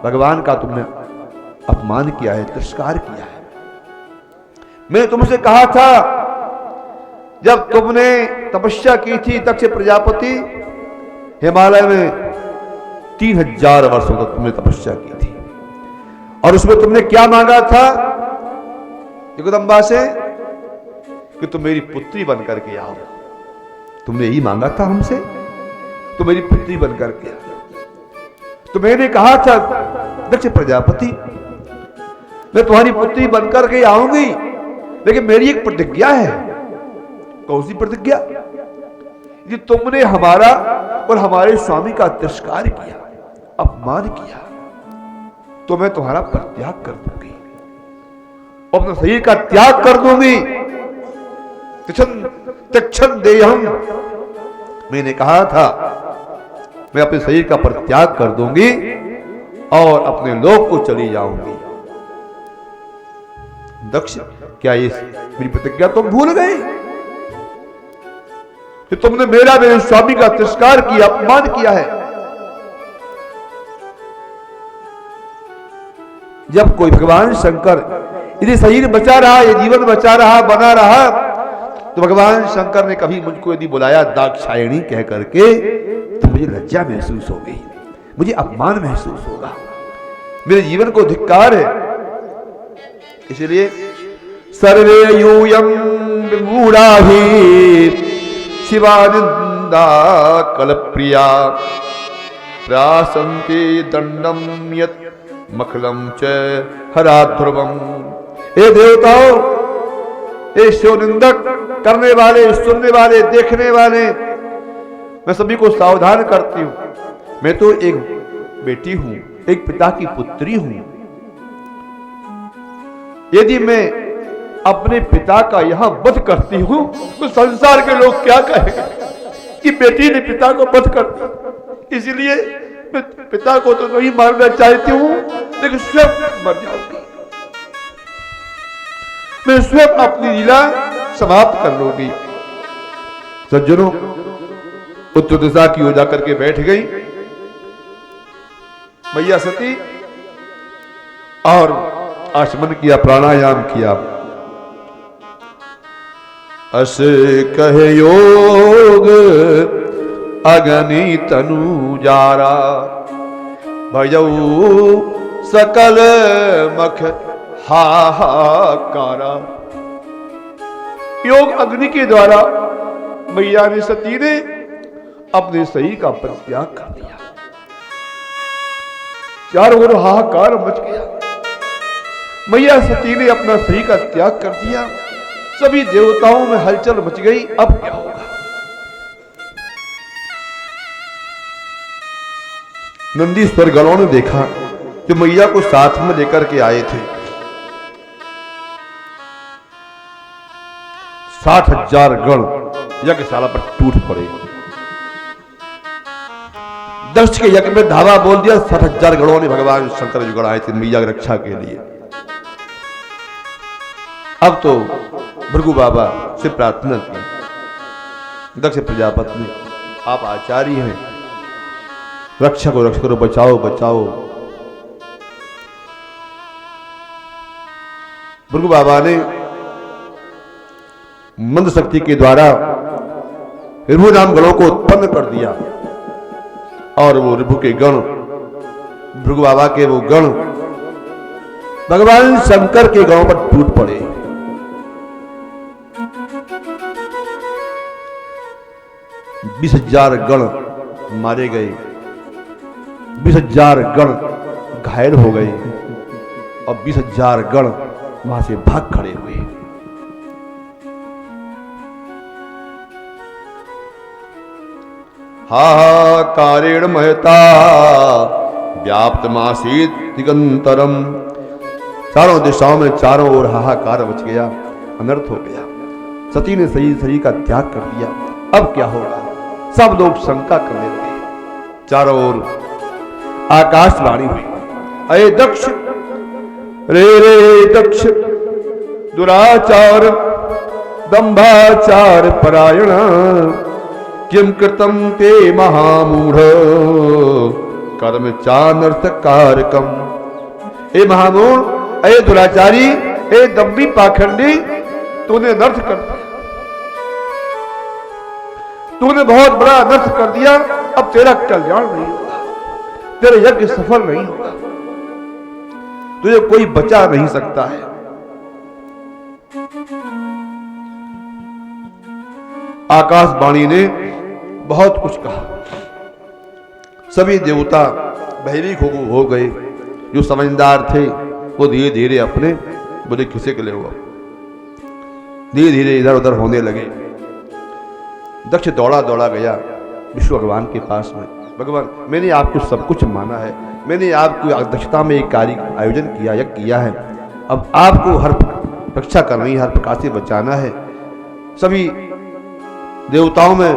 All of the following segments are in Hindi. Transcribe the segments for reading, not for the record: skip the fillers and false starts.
भगवान का तुमने अपमान किया है, तिरस्कार किया है। मैंने तुमसे कहा था जब तुमने तपस्या की थी दक्ष प्रजापति, हिमालय में 3000 वर्षों तक तुमने तपस्या की थी, और उसमें तुमने क्या मांगा था जगदम्बा से कि तुम मेरी पुत्री बनकर के आओ। तुमने यही मांगा था हमसे, तुम मेरी पुत्री बनकर के आओ। तो मैंने कहा था दक्ष प्रजापति मैं तुम्हारी पुत्री बनकर के आऊंगी, लेकिन मेरी एक प्रतिज्ञा है। कौन सी प्रतिज्ञा? कि तुमने हमारा और हमारे स्वामी का तिरस्कार किया, अपमान किया, तो मैं तुम्हारा परित्याग कर दूंगी, अपने शरीर का त्याग कर दूंगी। तिक्षण देहम, मैंने कहा था मैं अपने शरीर का परित्याग कर दूंगी और अपने लोक को चली जाऊंगी। दक्ष, क्या ये मेरी प्रतिज्ञा तुम भूल गए कि तुमने मेरे स्वामी का तिरस्कार किया, अपमान किया है? जब कोई भगवान शंकर यदि शरीर बचा रहा, ये जीवन बचा रहा, बना रहा, तो भगवान शंकर ने कभी मुझको यदि बुलाया दाक्षायणी कह करके, तो मुझे लज्जा महसूस होगी, मुझे अपमान महसूस होगा, मेरे जीवन को धिक्कार है। इसलिए सर्वे यूयम विमूढ़ाहि शिवानंदा कलप्रिया प्रासन्ते दंडम यत् मखलम च हराध्रुवम। ए देवताओं, ए शिवनिंदक करने वाले, सुनने वाले, देखने वाले, मैं सभी को सावधान करती हूं। मैं तो एक बेटी हूं, एक पिता की पुत्री हूं। यदि मैं अपने पिता का यहां वध करती हूं तो संसार के लोग क्या कहेंगे कि बेटी ने पिता को वध कर दिया। इसलिए मैं पिता को तो नहीं मारना चाहती हूं, लेकिन स्वयं मर जाऊंगी। मैं स्वयं अपनी लीला समाप्त कर लूंगी। सज्जनों, उत्तर दिशा की ओर जाकर के बैठ गई मैया सती और आचमन किया, प्राणायाम किया। अस कहे योग अग्नि तनु जारा, भजऊ सकल मख हाहाकारा। योग अग्नि के द्वारा मैया ने, सती ने अपने शरीर का परित्याग कर दिया। चारों ओर हाहाकार मच गया। मैया सती ने अपना शरीर का त्याग कर दिया। सभी देवताओं में हलचल मच गई। अब क्या होगा? नंदीश्वर गणों ने देखा कि मैया को साथ में लेकर के आए थे। 60,000 गण यज्ञशाला पर टूट पड़े। दक्ष के यज्ञ में धावा बोल दिया। 60,000 गणों ने भगवान शंकर जो गण आए थे मैया की रक्षा के लिए। अब तो भृगु बाबा से प्रार्थना की, दक्ष प्रजापति ने, आप आचार्य हैं, रक्षा करो, बचाओ बचाओ। भृगु बाबा ने मंद शक्ति के द्वारा ऋभु नाम गणों को उत्पन्न कर दिया और वो ऋभु के गण, भृगु बाबा के वो गण भगवान शंकर के गणों पर टूट पड़े। बीस 20,000 गण मारे गए, 20,000 गण घायल हो गए और 20,000 गण वहां से भाग खड़े हुए। हाहाकारेण महता व्याप्त मासीत दिगंतरम। चारों दिशाओं में चारों ओर हाहाकार मच गया, अनर्थ हो गया। सती ने शरीर का त्याग कर दिया। अब क्या होगा? सब लोग शंका करने लगे। चारों ओर आकाशवाणी हुई, अरे दक्ष, रे दक्ष, दुराचार दंभाचार परायण, किम कृतम ते महामूढ़ कर्म चानर्थ कारकम। ए महामूढ़, ए दुराचारी, ए दम्भी पाखंडी, तूने अनर्थ कर दिया, तूने बहुत बड़ा अनर्थ कर दिया। अब तेरा कल्याण नहीं होगा, तेरा यज्ञ सफल नहीं होगा, तुझे कोई बचा नहीं सकता है। आकाशवाणी ने बहुत कुछ कहा, सभी देवता भयभीत हो गए। जो समझदार थे वो धीरे धीरे अपने बुरे खिसे के लिए हुआ, धीरे धीरे इधर उधर होने लगे। दक्ष दौड़ा दौड़ा गया विष्णु भगवान के पास में। भगवान, मैंने आपको सब कुछ माना है, मैंने आपकी अध्यक्षता में एक कार्य आयोजन किया, यज्ञ किया है, अब आपको हर रक्षा करनी है, हर प्रकार से बचाना है। सभी देवताओं में,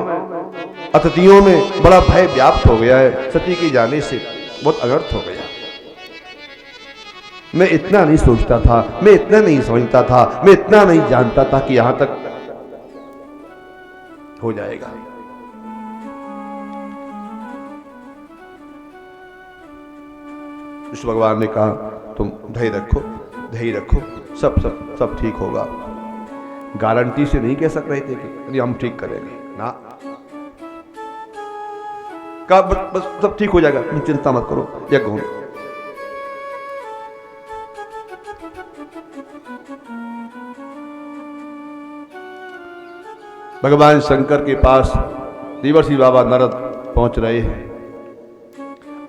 अतिथियों में बड़ा भय व्याप्त हो गया है, सती के जाने से बहुत अनर्थ हो गया। मैं इतना नहीं सोचता था, मैं इतना नहीं समझता था, मैं इतना नहीं जानता था कि यहां तक हो जाएगा। विष्णु भगवान ने कहा, तुम धैर्य रखो, धैर्य रखो, सब ठीक होगा। गारंटी से नहीं कह सक रहे थे कि हम ठीक करेंगे ना, कहा बस सब ठीक हो जाएगा, तुम चिंता मत करो, यज्ञ होगा। भगवान शंकर के पास देवर्षि बाबा नारद पहुंच रहे हैं।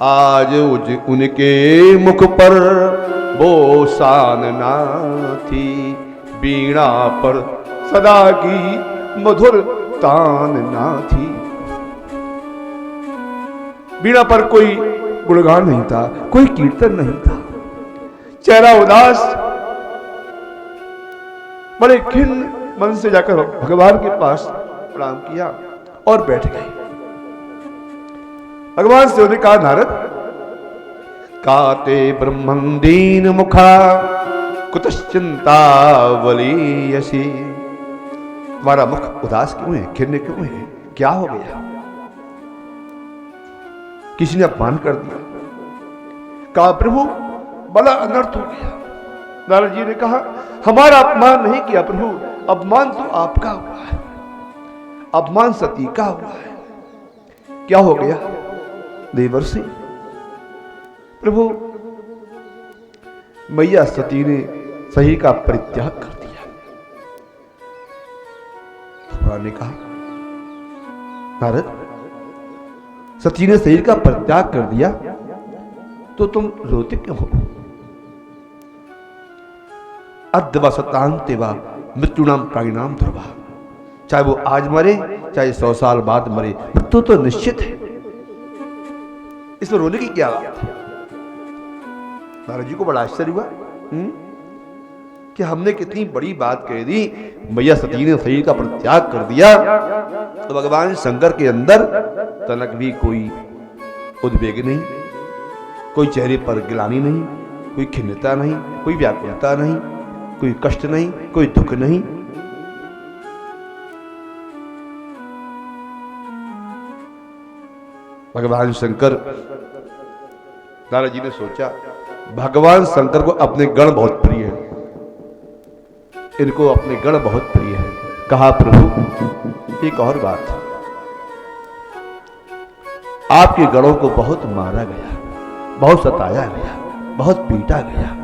आज उनके मुख पर वो शान ना थी, वीणा पर सदा की मधुर तान ना थी। वीणा पर कोई गुणगान नहीं था, कोई कीर्तन नहीं था, चेहरा उदास, बड़े खिन्न मन से जाकर भगवान के पास प्रणाम किया और बैठ गए। भगवान से उन्हें कहा, नारद, काते ब्रह्मं दीन मुखा कुतश्चिंता वलीयसी। तुम्हारा मुख उदास क्यों है, खिन्न क्यों है, क्या हो गया? किसी ने अपमान कर दिया? कहा, प्रभु बड़ा अनर्थ हो गया। नारद जी ने कहा, हमारा अपमान नहीं किया प्रभु, अपमान तो आपका हुआ है, अपमान सती का हुआ है। क्या हो गया? देवर्षि, प्रभु मैया सती ने सही का परित्याग कर दिया। भगवान ने कहा, नारद, सती ने शरीर का परित्याग कर दिया तो तुम रोते क्यों हो? अद्वा सतांते वा मृत्युनाम प्राणिनाम ध्रुवा। चाहे वो आज मरे, चाहे 100 साल बाद मरे, मृत्यु तो निश्चित है। इसमें रोने की क्या बात है? नारद जी को बड़ा आश्चर्य हुआ कि हमने कितनी बड़ी बात कह दी, मैया सती ने शरीर का परित्याग कर दिया तो भगवान शंकर के अंदर तनक भी कोई उद्वेग नहीं, कोई चेहरे पर गिलानी नहीं, कोई खिन्नता नहीं, कोई व्याकुलता नहीं, कोई कष्ट नहीं, कोई दुख नहीं। भगवान शंकर, नारद जी ने सोचा, भगवान शंकर को अपने गण बहुत प्रिय है, इनको अपने गण बहुत प्रिय है। कहा, प्रभु एक और बात है, आपके गणों को बहुत मारा गया, बहुत सताया गया, बहुत पीटा गया।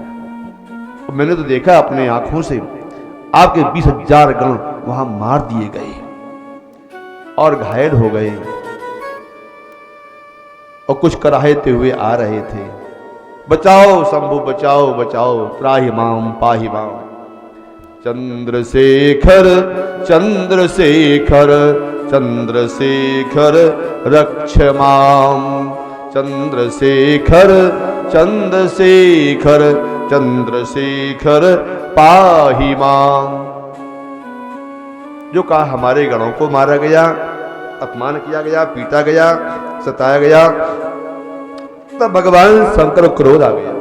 मैंने तो देखा अपने आंखों से, आपके 20,000 गण वहां मार दिए गए और घायल हो गए, और कुछ कराहते हुए आ रहे थे, बचाओ शंभु बचाओ बचाओ, त्राहि माम पाहि माम। चंद्रशेखर चंद्रशेखर चंद्रशेखर रक्ष माम। चंद्रशेखर चंद्रशेखर चंद्रशेखर पाहि माम। जो कहा, हमारे गणों को मारा गया, अपमान किया गया, पीटा गया, सताया गया, तब भगवान शंकर को क्रोध आ गया।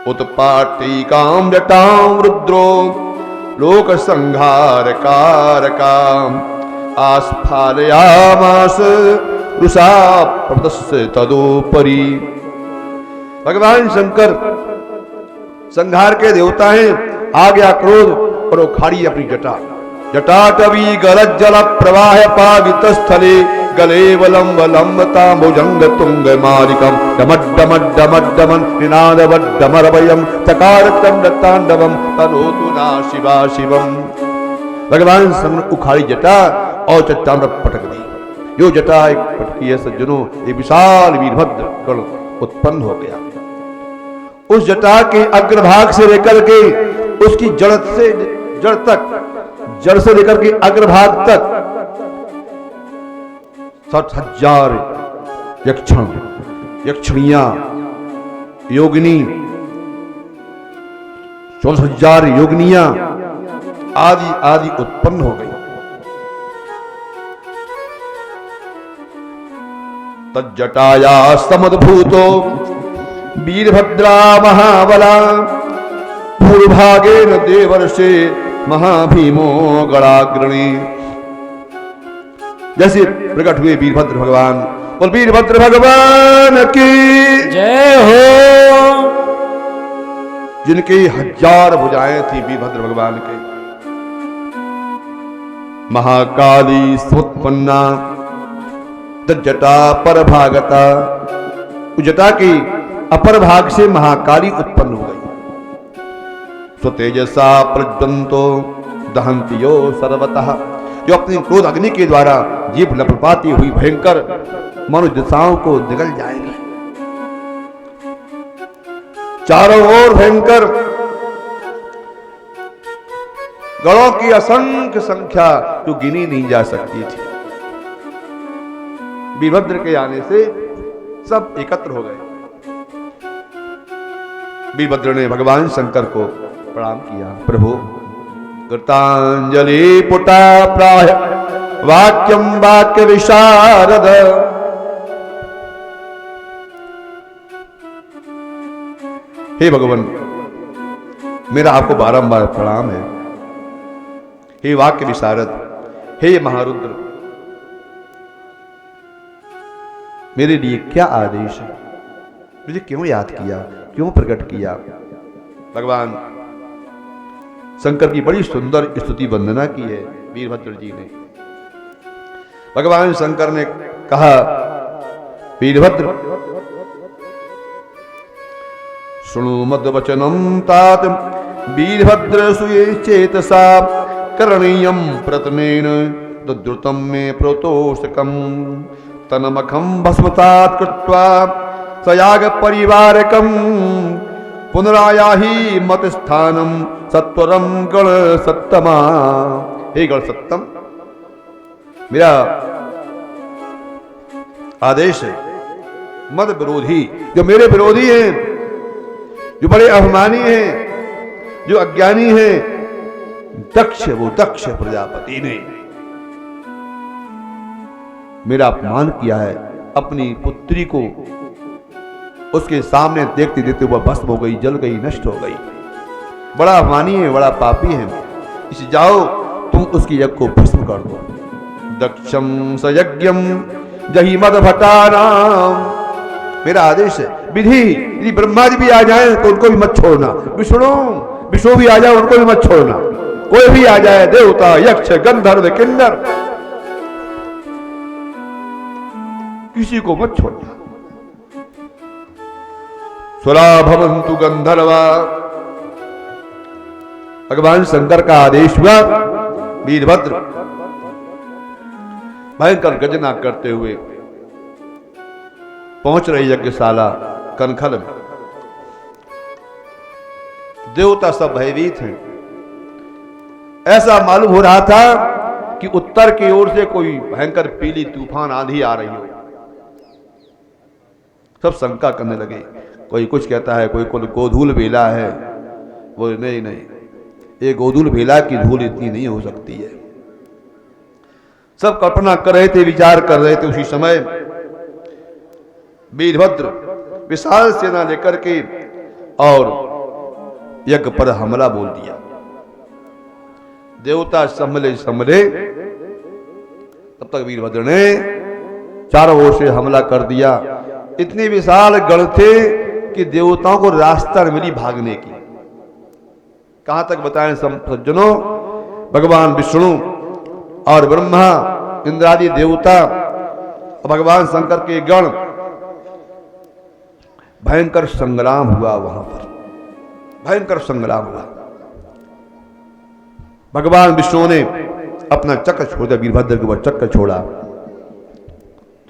उत्पाटिकां जटां रुद्रो लोक संहार कारकाम आस्फालयामास रुषा प्रदस्य तदोपरि। भगवान शंकर संहार के देवता हैं। आ गया क्रोध और उखाड़ी अपनी जटा। जटाटवी गलज्जल प्रवाह पावित स्थले गले वलंबलंबता भुजंग तुंग मारिकम डमड्डमड्डमड्डमन निनादवड्डमरवयम चकार दंड तांडवम तनोतु ना शिवा शिवम। भगवान शंकर उखाड़ी जटा और चट्टान पर पटक दी। जो जटा एक पटकी है सज्जनों, एक विशाल वीरभद्र गण उत्पन्न हो गया। उस जटा के अग्रभाग से लेकर के उसकी जड़ से जड़ तक, जड़ से लेकर के अग्रभाग तक 60,000 यक्षण, यक्षणियां, योगिनी, 14,000 योगिनियां आदि आदि उत्पन्न हो गई। तज्जटाया समद्भूतो वीरभद्रा महाबला भूर्भागेन देवर्षे महाभीमो गणाग्रणी। जैसे प्रकट हुए वीरभद्र भगवान, बोल वीरभद्र भगवान की जय हो। जिनकी 1000 भुजाएं थी वीरभद्र भगवान के, महाकाली स्वोत्पन्ना जटा पर भागता। जटा की अपर भाग से महाकाली उत्पन्न हो गई। स्वतेजसा प्रज्वंतो दहंती यो सर्वतः, जो अपनी क्रोध अग्नि के द्वारा जीभ लपलपाती हुई भयंकर मनुष्य दिशाओं को निगल जाएगी। चारों ओर भयंकर गणों की असंख्य संख्या जो गिनी नहीं जा सकती थी, वीरभद्र के आने से सब एकत्र हो गए। वीरभद्र ने भगवान शंकर को प्रणाम किया। प्रभु कृतांजलि पुटा प्राह वाक्यम वाक्य विशारद। हे भगवान, मेरा आपको बारंबार प्रणाम है। हे वाक्य विशारद, हे महारुद्र, मेरे लिए क्या आदेश है? मुझे क्यों याद किया, क्यों प्रकट किया? भगवान शंकर की बड़ी सुंदर स्तुति वंदना की है वीरभद्र जी ने। भगवान शंकर ने कहा, वीरभद्र सुनु मद वचनम तात वीरभद्र सुये चेतसा करणीयम प्रतनेन द्रुतम में प्रोतोषकम तनमखम भस्मतात कृत्वा सयाग परिवारकम पुनरायाहि मत स्थानम सत्वरम गण सत्तमा। हे गण सत्तम, मेरा आदेश है, मद विरोधी, जो मेरे विरोधी हैं, जो बड़े अभिमानी हैं, जो अज्ञानी हैं, दक्ष, वो दक्ष प्रजापति ने मेरा अपमान किया है। अपनी पुत्री को उसके सामने देखते देखते वह भस्म हो गई, जल गई, नष्ट हो गई। बड़ा अभिमानी है, बड़ा पापी है। इसे जाओ तुम उसकी यज्ञ को भस्म कर दो। दक्षम सयज्ञम जही मद भटानाम, मेरा आदेश है, विधि, यदि ब्रह्मा जी भी आ जाए तो उनको भी मत छोड़ना। विष्णु भी आ जाए उनको भी मत छोड़ना। कोई भी आ जाए, देवता, यक्ष, गंधर्व, किन्नर, किसी को मत छोड़ना। सुरा भवन्तु गंधर्वा, भगवान शंकर का आदेश हुआ। वीरभद्र भयंकर गर्जना करते हुए पहुंच रही यज्ञशाला कनखल में। देवता सब भयभीत हैं। ऐसा मालूम हो रहा था कि उत्तर की ओर से कोई भयंकर पीली तूफान आंधी आ रही हो। सब शंका करने लगे। कोई कुछ कहता है, कोई गोधूल बेला है, वो नहीं, ये गोधूल बेला की धूल इतनी नहीं हो सकती है। सब कल्पना कर रहे थे, विचार कर रहे थे। उसी समय वीरभद्र विशाल सेना लेकर के और यज्ञ पर हमला बोल दिया। देवता संभले, तब तक वीरभद्र ने चारों ओर से हमला कर दिया। इतनी विशाल गढ़ थे कि देवताओं को रास्ता न मिली भागने की। कहां तक बताएं सज्जनों, भगवान विष्णु और ब्रह्मा इंद्रादि देवता भगवान शंकर के गण, भयंकर संग्राम हुआ। वहां पर भयंकर संग्राम हुआ। भगवान विष्णु ने अपना चक्र छोड़ दिया, वीरभद्र के ऊपर चक्र छोड़ा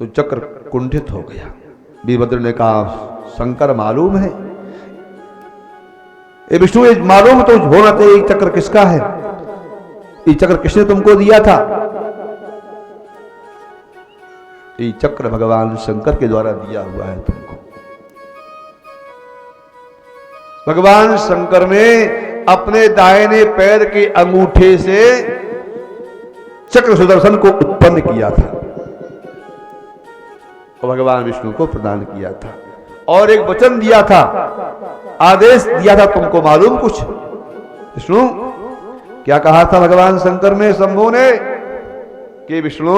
तो चक्र कुंठित हो गया। वीरभद्र ने कहा, शंकर मालूम है, ये विष्णु ये मालूम तो होना चाहिए ये चक्र किसका है, ये चक्र किसने तुमको दिया था? ये चक्र भगवान शंकर के द्वारा दिया हुआ है तुमको। भगवान शंकर ने अपने दाहिने पैर के अंगूठे से चक्र सुदर्शन को उत्पन्न किया था और भगवान विष्णु को प्रदान किया था और एक वचन दिया था, आदेश दिया था, तुमको मालूम कुछ विष्णु? क्या कहा था भगवान शंकर ने शंभु ने कि विष्णु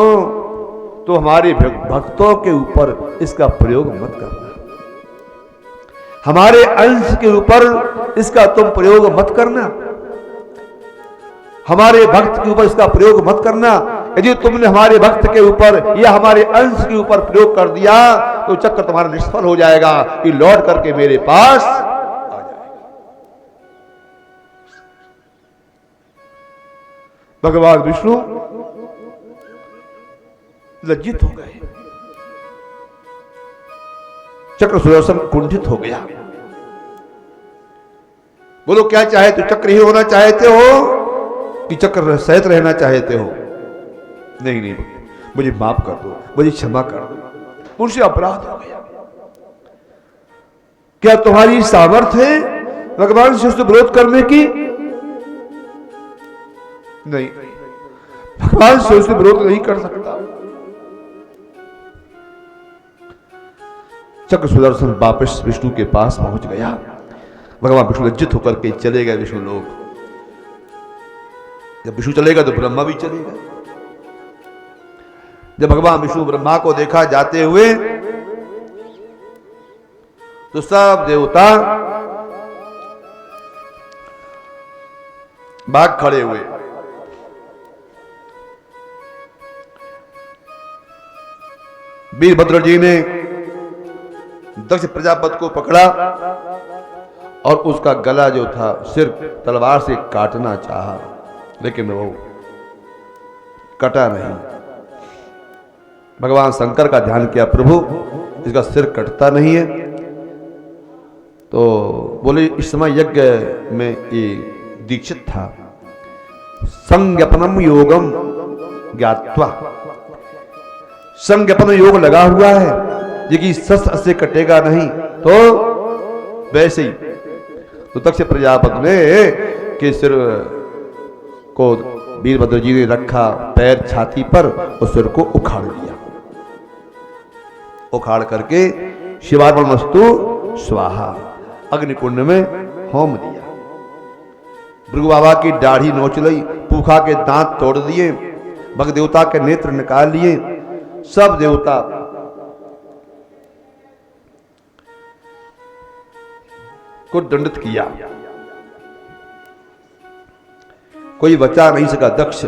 तो हमारे भक्तों के ऊपर इसका प्रयोग मत करना, हमारे अंश के ऊपर इसका तुम प्रयोग मत करना, हमारे भक्त के ऊपर इसका प्रयोग मत करना। यदि तुमने हमारे भक्त के ऊपर या हमारे अंश के ऊपर प्रयोग कर दिया तो चक्र तुम्हारा निष्फल हो जाएगा, ये लौट करके मेरे पास आ जाएगा। भगवान विष्णु लज्जित हो गए, चक्र सुदर्शन कुंठित हो गया। बोलो क्या चाहते हो? चक्र ही होना चाहते हो कि चक्र सहित रहना चाहते हो? नहीं नहीं, मुझे माफ कर दो, मुझे क्षमा कर दो, मुझसे अपराध हो गया। क्या तुम्हारी सामर्थ्य है भगवान से विरोध करने की? नहीं, भगवान से विरोध नहीं कर सकता। चक्र सुदर्शन वापस विष्णु के पास पहुंच गया। भगवान विष्णु लज्जित होकर के चले गए विष्णु लोग। जब विष्णु चलेगा तो ब्रह्मा भी चलेगा। जब भगवान विष्णु ब्रह्मा को देखा जाते हुए तो सब देवता भाग खड़े हुए। वीरभद्र जी ने दक्ष प्रजापति को पकड़ा और उसका गला जो था सिर तलवार से काटना चाहा, लेकिन वो कटा नहीं। भगवान शंकर का ध्यान किया, प्रभु इसका सिर कटता नहीं है। तो बोले इस समय यज्ञ में ये दीक्षित था, संज्ञापनम योगम ज्ञात्वा, संज्ञापन योग लगा हुआ है, ये कि शस्त्र से कटेगा नहीं। तो वैसे ही तो दक्ष प्रजापति ने के सिर को वीरभद्र जी ने रखा पैर छाती पर और सिर को उखाड़ लिया। उखाड़ करके शिवार्पणमस्तु स्वाहा अग्निकुंड में होम दिया। भृगु बाबा की दाढ़ी नोच ली, पूखा के दांत तोड़ दिए, भग देवता के नेत्र निकाल लिए। सब देवता को दंडित किया, कोई बचा नहीं सका। दक्ष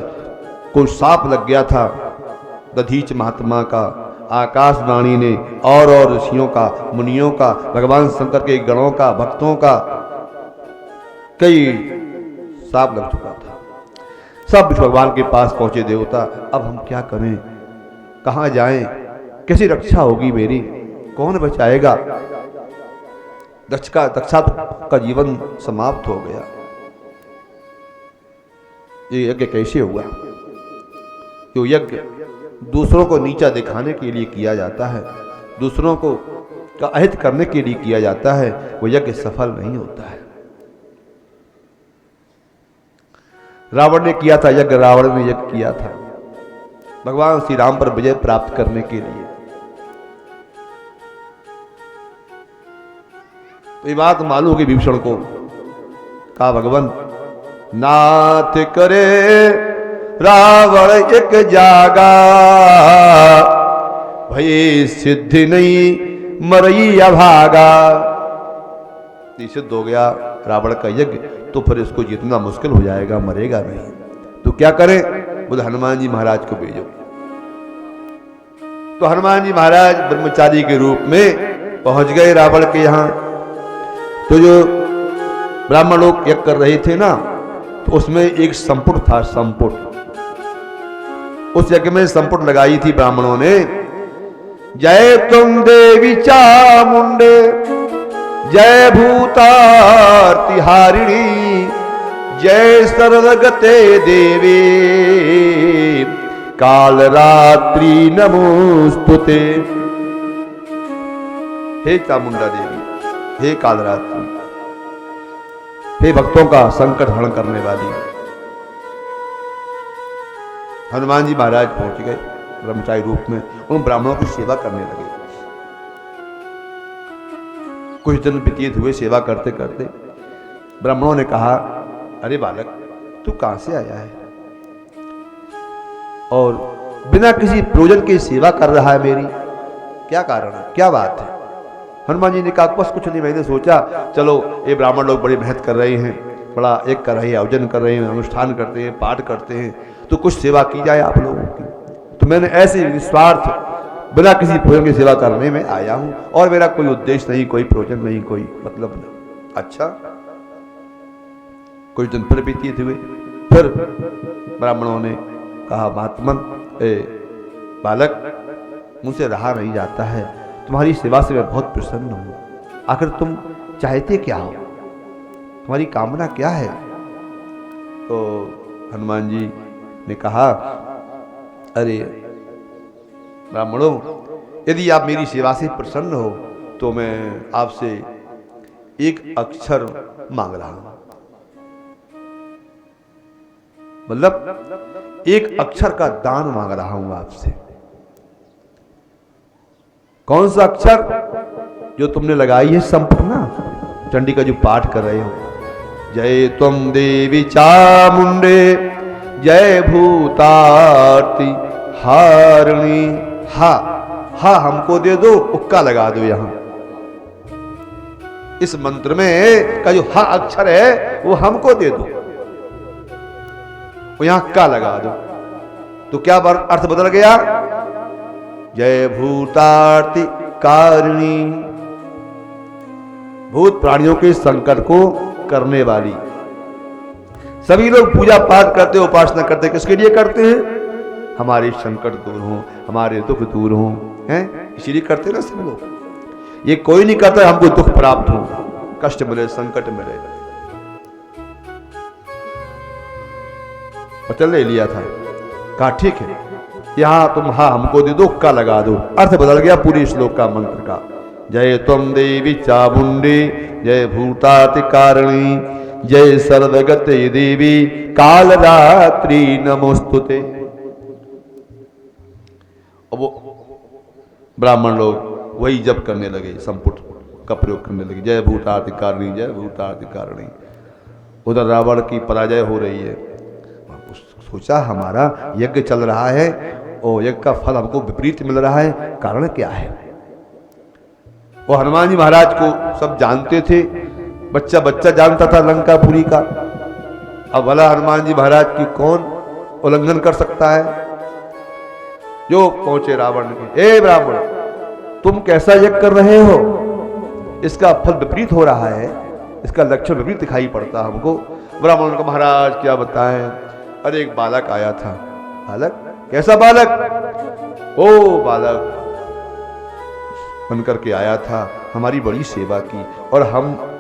को सांप लग गया था। दधीच महात्मा का, आकाशवाणी ने और ऋषियों का, मुनियों का, भगवान शंकर के गणों का, भक्तों का कई सांप लग चुका था। सब भगवान के पास पहुंचे देवता, अब हम क्या करें, कहां जाएं, कैसी रक्षा होगी मेरी, कौन बचाएगा? दक्षा का जीवन समाप्त हो गया। ये यज्ञ कैसे हुआ? जो यज्ञ दूसरों को नीचा दिखाने के लिए किया जाता है, दूसरों को का अहित करने के लिए किया जाता है, वो यज्ञ सफल नहीं होता है। रावण ने किया था यज्ञ, रावण ने यज्ञ किया था भगवान श्री राम पर विजय प्राप्त करने के लिए। तो ये बात मालूम होगी विभीषण को। कहा भगवान नाथ करे रावण एक जागा, भई सिद्धि नहीं मरई अभागा। ये सिद्ध हो गया रावण का यज्ञ, तो फिर इसको जीतना मुश्किल हो जाएगा, मरेगा नहीं। तो क्या करें? बोले हनुमान जी महाराज को भेजो। तो हनुमान जी महाराज ब्रह्मचारी के रूप में पहुंच गए रावण के यहां। तो जो ब्राह्मण लोग यज्ञ कर रहे थे ना, तो उसमें एक संपुट था, संपुट। उस यज्ञ में संपुट लगाई थी ब्राह्मणों ने, जय तुम देवी चामुंडे, जय भूतार्ति हारिणी, जय सर्वगते देवी, काल रात्रि नमोस्तुते। हे चामुंडा देवी, हे काल रात्रि, हे भक्तों का संकट हरण करने वाली। हनुमान जी महाराज पहुंच गए ब्रह्मचारी रूप में, उन ब्राह्मणों की सेवा करने लगे। कुछ दिन व्यतीत हुए सेवा करते करते। ब्राह्मणों ने कहा, अरे बालक, तू कहां से आया है और बिना किसी प्रयोजन की सेवा कर रहा है मेरी? क्या कारण है, क्या बात है? हनुमान जी ने कहा, बस कुछ नहीं, मैंने सोचा चलो ये ब्राह्मण लोग बड़ी मेहनत कर रहे हैं, बड़ा एक कर रहे हैं, आयोजन कर रहे हैं, अनुष्ठान करते हैं, पाठ करते हैं, तो कुछ सेवा की जाए आप लोगों की। तो मैंने ऐसे निस्वार्थ बिना किसी प्रयोजन की सेवा करने में आया हूं, और मेरा कोई उद्देश्य नहीं, कोई प्रयोजन नहीं, कोई मतलब नहीं। अच्छा, कुछ दिन फिर व्यतीत हुए। फिर ब्राह्मणों ने कहा, महात्मन, बालक, मुझसे रहा नहीं जाता है, तुम्हारी सेवा से मैं बहुत प्रसन्न हूं। आखिर तुम चाहते क्या हो, तुम्हारी कामना क्या है? तो हनुमान जी ने कहा, अरे ब्राह्मणों, यदि आप मेरी सेवा से प्रसन्न हो तो मैं आपसे एक अक्षर मांग रहा हूं। मतलब एक अक्षर का दान मांग रहा हूं आपसे। कौन सा अक्षर? जो तुमने लगाई है संपुट ना, चंडी का जो पाठ कर रहे हो, जय तुम देवी चामुंडे, जय भूतार्ति हारिणी। हा हा हमको दे दो, उक्का लगा दो यहां। इस मंत्र में का जो हा अक्षर है वो हमको दे दो, वो यहां का लगा दो। तो क्या अर्थ बदल गया? जय भूतार्ति कारिणी, भूत प्राणियों के संकट को करने वाली। सभी लोग पूजा पाठ करते, उपासना करते, किसके लिए करते हैं? हमारे संकट दूर हों, हमारे दुख दूर हों, हैं? इसीलिए करते ना सब लोग। ये कोई नहीं करता हमको दुख प्राप्त हो, कष्ट मिले, संकट मिले। पचल ले लिया था, कहा ठीक है, यहां तुम हा हमको दे दो, का लगा दो। अर्थ बदल गया पूरी श्लोक का, मंत्र का। जय तुम देवी चामुंडी, जय भूताति कारिणी, जय सर्वगते देवी, काल रात्रि नमोस्तुते। अब वो ब्राह्मण लोग वही जप करने लगे, संपुट का प्रयोग करने लगे, जय भूताति कारिणी, जय भूताति कारिणी। उधर रावण की पराजय हो रही है। सोचा हमारा यज्ञ चल रहा है और यज्ञ का फल हमको विपरीत मिल रहा है, कारण क्या है? वो हनुमान जी महाराज को सब जानते थे, बच्चा बच्चा जानता था लंकापुरी का। अब भला हनुमान जी महाराज की कौन उल्लंघन कर सकता है? जो पहुंचे रावण के, ए ब्राह्मण, तुम कैसा यज्ञ कर रहे हो? इसका फल विपरीत हो रहा है, इसका लक्षण विपरीत दिखाई पड़ता हमको। ब्राह्मण को, महाराज क्या बताएं, अरे एक बालक आया था। बालक? कैसा बालक? ओ बालक बनकर के आया था, हमारी बड़ी सेवा की, और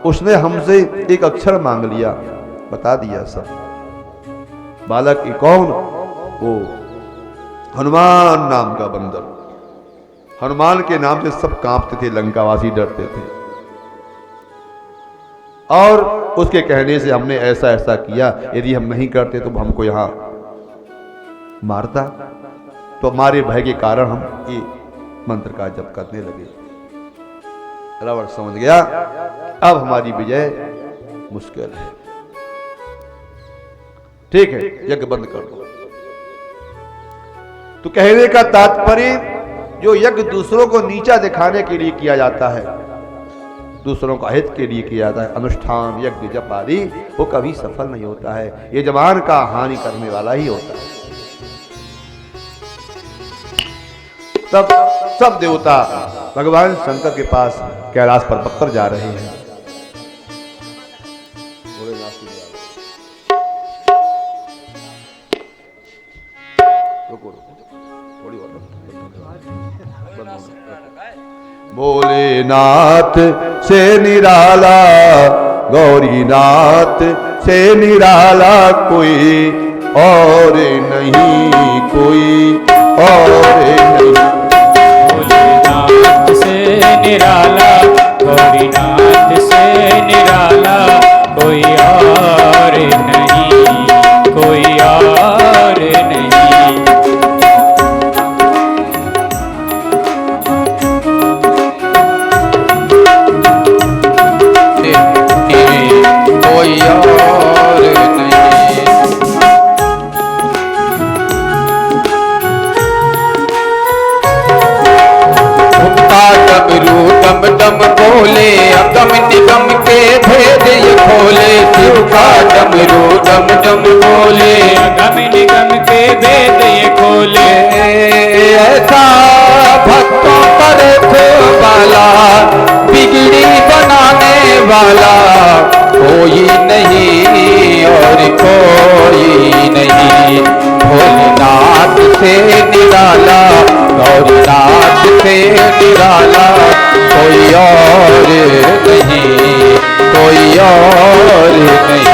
उसने हमसे एक अक्षर मांग लिया, बता दिया सब। बालक की कौन? वो हनुमान नाम का बंदर। हनुमान के नाम से सब कांपते थे, लंकावासी डरते थे। और उसके कहने से हमने ऐसा ऐसा किया, यदि हम नहीं करते तो हमको यहां मारता। तो हमारे भय के कारण हम ये मंत्र का जप करने लगे। रावण समझ गया अब हमारी विजय मुश्किल है। ठीक है, यज्ञ बंद कर दो। तो कहने का तात्पर्य जो यज्ञ दूसरों को नीचा दिखाने के लिए किया जाता है, दूसरों का हित के लिए किया जाता है, अनुष्ठान यज्ञ जप आदि, वो कभी सफल नहीं होता है, ये जमान का हानि करने वाला ही होता है। तब सब देवता भगवान शंकर के पास कैलाश पर बक्कर जा रहे हैं। भोलेनाथ से निराला, गौरीनाथ से निराला कोई और नहीं, कोई और नहीं। भोलेनाथ से निराला, गौरीनाथ से निराला कोई और नहीं, कोई और नहीं। कोई और नहीं। उठता डमरू डम डम बोले, अगम निगम के भेद ये खोले। शिव का डमरू डम डम बोले, अगम निगम के भेद ये खोले। ऐसा भक्तों पर वाला, बिगड़ी बनाने वाला कोई नहीं और कोई नहीं। भोलेनाथ से निराला, गौरीनाथ से निराला कोई और नहीं, कोई और नहीं।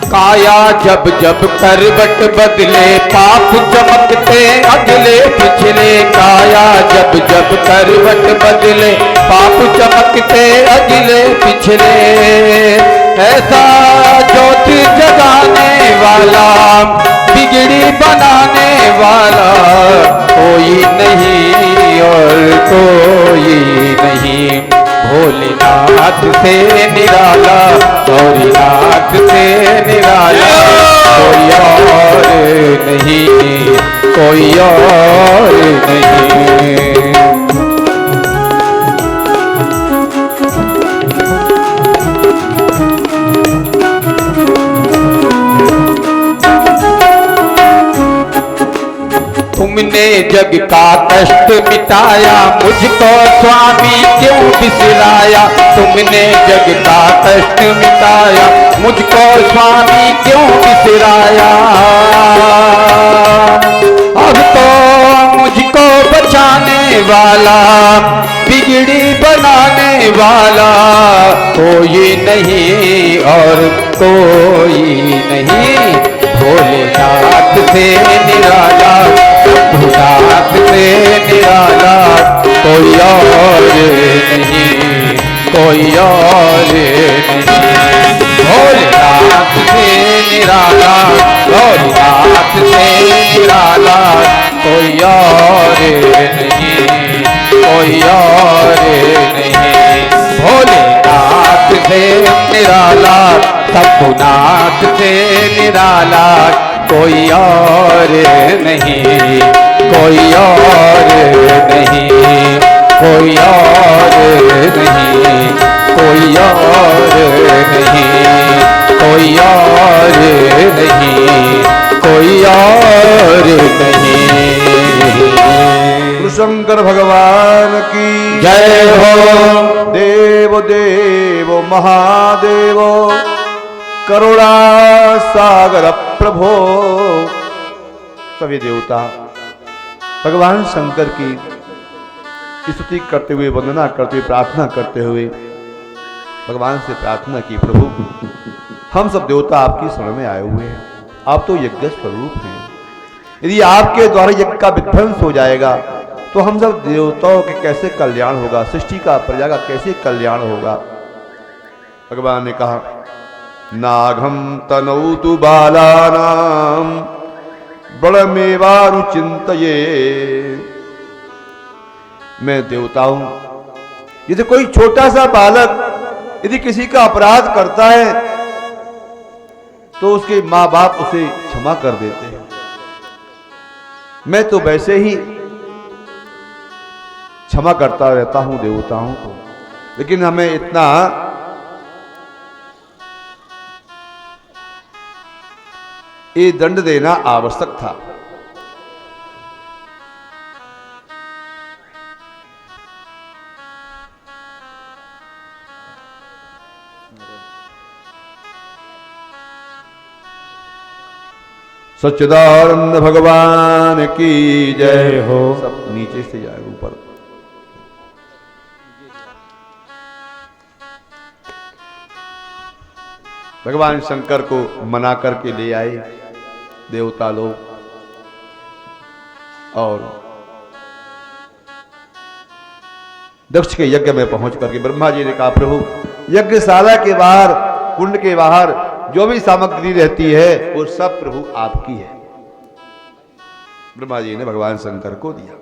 काया जब जब करवट बदले, पाप चमकते अगले पिछले। काया जब जब करवट बदले, पाप चमकते अगले पिछले। ऐसा ज्योति जगाने वाला, बिगड़ी बनाने वाला कोई नहीं और कोई नहीं। भोलेनाथ से निराला, गौरीनाथ से निराला कोई और नहीं, कोई और नहीं। तुमने जग का कष्ट मिटाया, मुझको स्वामी क्यों बिसराया। तुमने जग का कष्ट मिटाया, मुझको स्वामी क्यों बिसराया। अब तो मुझको बचाने वाला, बिगड़ी बनाने वाला कोई नहीं और कोई नहीं। भोलेनाथ से निराला, भोलेनाथ से निराला कोई और नहीं, कोई और नहीं। भोलेनाथ से निराला, भोलेनाथ से निराला कोई और नहीं, कोई और नहीं। भोलेनाथ से निराला, शंभुनाथ से निराला कोई और नहीं, कोई और नहीं, कोई और नहीं, कोई और नहीं, कोई और नहीं, कोई और नहीं। शंकर भगवान की जय हो। देव देव महादेव, करुणा सागर प्रभो। सभी देवता भगवान शंकर की स्तुति करते हुए, वंदना करते हुए, प्रार्थना करते हुए भगवान से प्रार्थना की, प्रभु हम सब देवता आपकी शरण में आए हुए हैं, आप तो यज्ञ स्वरूप हैं। यदि आपके द्वारा यज्ञ का विध्वंस हो जाएगा तो हम सब देवताओं के कैसे कल्याण होगा, सृष्टि का प्रजा का कैसे कल्याण होगा। भगवान ने कहा, नाघम तनौ तु बालानाम बड़मेवानुचिंतये। मैं देवता हूं, यदि कोई छोटा सा बालक यदि किसी का अपराध करता है तो उसके माँ बाप उसे क्षमा कर देते हैं। मैं तो वैसे ही क्षमा करता रहता हूं देवताओं को, लेकिन हमें इतना ये दंड देना आवश्यक था। सच्चिदानंद भगवान की जय हो। सब नीचे से जाए ऊपर। भगवान शंकर को मना करके ले आए देवता लोग, और दक्ष के यज्ञ में पहुंच करके ब्रह्मा जी ने कहा, प्रभु यज्ञशाला के बाहर, कुंड के बाहर जो भी सामग्री रहती है वो सब प्रभु आपकी है। ब्रह्मा जी ने भगवान शंकर को दिया,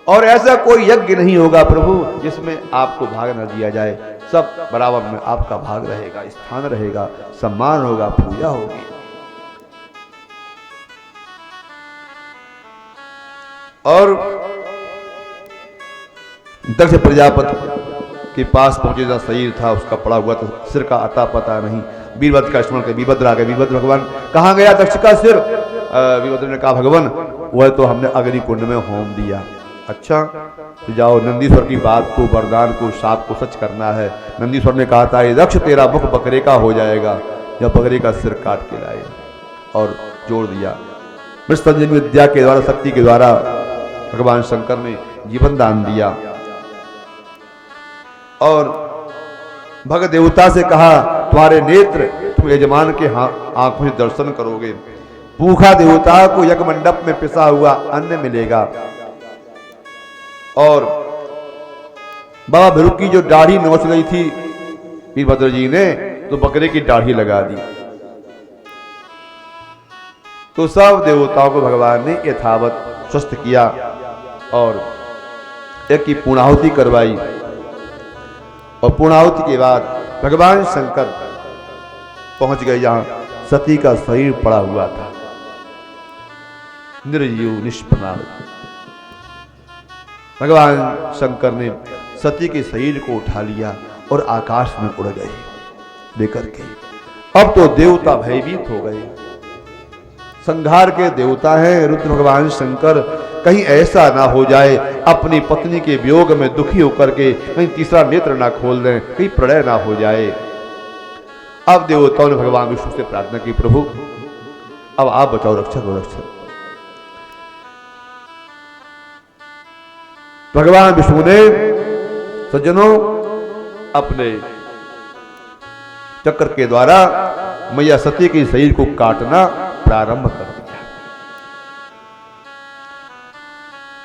और ऐसा कोई यज्ञ नहीं होगा प्रभु जिसमें आपको भाग न दिया जाए। सब बराबर में आपका भाग रहेगा, स्थान रहेगा, सम्मान होगा, पूजा होगी। और दक्ष प्रजापति के पास पहुंचे, जहां शरीर था उसका पड़ा हुआ था, सिर का अता पता नहीं। वीरभद्र का स्मरण कर वीरभद्र आ गए। वीरभद्र भगवान कहाँ गया दक्ष का सिर? वीरभद्र ने कहा, भगवान वह तो हमने अग्नि कुंड में होम दिया। अच्छा तो जाओ, नंदीश्वर की बात को, वरदान को, शाप को सच करना है। नंदीश्वर ने कहा था, ये दक्ष तेरा मुख बकरे का हो जाएगा। जब बकरे का सिर काट के लाए और जोड़ दिया। मृतसंजीवनी विद्या के द्वारा, शक्ति के द्वारा भगवान शंकर ने जीवन दान दिया, और भगत देवता से कहा, तुम्हारे नेत्र तुम यजमान के आंखों से दर्शन करोगे। भूखा देवता को यज्ञ मंडप में पिसा हुआ अन्न मिलेगा। और बाबा भैरव की जो दाढ़ी नोच गई थी वीरभद्र जी ने, तो बकरे की दाढ़ी लगा दी। तो सब देवताओं को भगवान ने यथावत स्वस्थ किया और एक की पूर्णाहुति करवाई। और पूर्णाहुति के बाद भगवान शंकर पहुंच गए जहां सती का शरीर पड़ा हुआ था, निर्जीव निष्प्राण। भगवान शंकर ने सती के शरीर को उठा लिया और आकाश में उड़ गए लेकर के। अब तो देवता भयभीत हो गए, संहार के देवता हैं रुद्र भगवान शंकर। कहीं ऐसा ना हो जाए अपनी पत्नी के वियोग में दुखी होकर के कहीं तीसरा नेत्र ना खोल दें, कहीं प्रलय ना हो जाए। अब देवताओं ने भगवान विष्णु से प्रार्थना की, प्रभु अब आप बचाओ, रक्षक हो रक्षक। भगवान विष्णु ने सज्जनों अपने चक्र के द्वारा मैया सती के शरीर को काटना प्रारंभ कर दिया।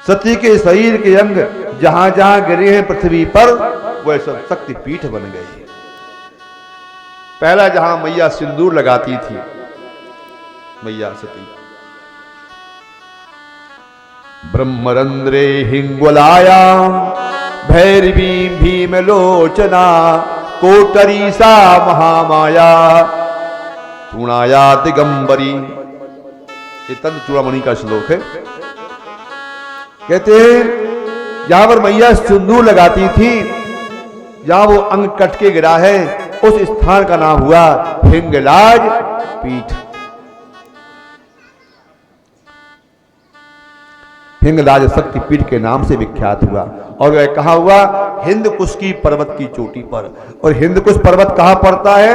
सती के शरीर के अंग जहां जहां गिरे हैं पृथ्वी पर वह सब शक्तिपीठ बन गए। पहला जहां मैया सिंदूर लगाती थी मैया सती, ब्रह्मरंद्रे हिंगुलायां भैरवी भीमलोचना कोटरीसा महामाया तृणाया दिगंबरी। ये तंत्र चूड़ामणि का श्लोक है। कहते हैं जहां पर मैया सिंदूर लगाती थी, जहां वो अंग कट के गिरा है, उस स्थान का नाम हुआ हिंगलाज पीठ। हिंगलाज शक्ति पीठ के नाम से विख्यात हुआ। और वह कहा हुआ? हिंदकुश की पर्वत की चोटी पर। और हिंदकुश पर्वत कहां पड़ता है?